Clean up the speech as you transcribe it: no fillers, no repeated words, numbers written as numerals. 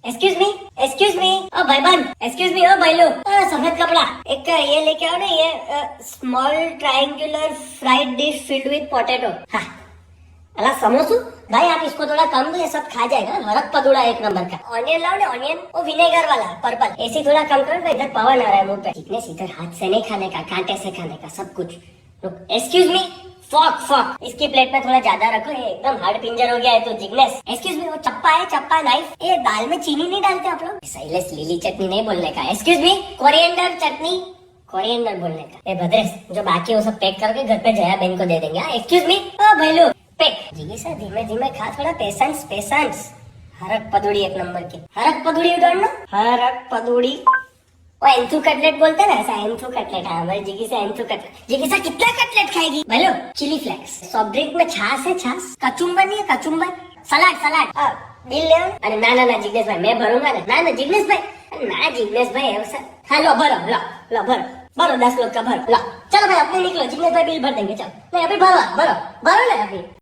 Excuse me ओ भाईबंद, excuse me ओ भाईलो, सफेद कपड़ा एक ये लेके आओ ना, ये small triangular fried dish filled with potato. हाँ अला समोसू भाई, आप इसको थोड़ा कम दो, ये सब खा जाएगा। हरक पदुड़ा एक नंबर का। ऑनियन लाओ ना, ऑनियन वो विनेगर वाला पर्पल। ऐसी थोड़ा कम करो ना, इधर पवन आ रहा है मुंह पे। जिग्नेश इधर हाथ से नहीं खाने का, कांटे से खाने का सब कुछ। एक्सक्यूज मी, फॉक इसकी प्लेट में थोड़ा ज्यादा रखो, ये एकदम हार्ड पिंजर हो गया है। तो जिग्नेश एक्सक्यूज मी, वो चप्पा है, चप्पा नाइफ। ये दाल में चीनी नहीं डालते आप लोग? साइलेंस लीली चटनी नहीं बोलने का। एक्सक्यूज मी, कोरिएंडर चटनी, कोरिएंडर बोलने का। ए भद्रेश, जो बाकी वो सब पैक करके घर पे जया बहन को दे देंगे। एक्सक्यूज मी ओ भैलू, पैक। जी सर, धीमे धीमे खा, थोड़ा पेशेंस। हरक पदुड़ी एक नंबर की। हरक पदुड़ी उड़ाना, हरक पदुड़ी। वो एंथू कटलेट बोलते हैं ना, ऐसा एंथू कटलेट। हाँ भाई, जिगी से एंथू कटलेट। जिगी से कितना कटलेट खाएगी hello? Chilli flakes. Soft drink में छाछ है, छाछ। कचुम्बर नहीं है, कचुम्बर। सलाड। बिल ले आओ। अरे ना जिग्नेश भाई, मैं भरूंगा ना जिग्नेश भाई, ना जिग्नेश भाई ऐसा। हाँ लो भरो, भरो 10 लोग का भरो। लो चलो भाई, अपने निकलो, जिग्नेश भाई बिल भर देंगे। चलो नहीं, अभी भरो ना अभी।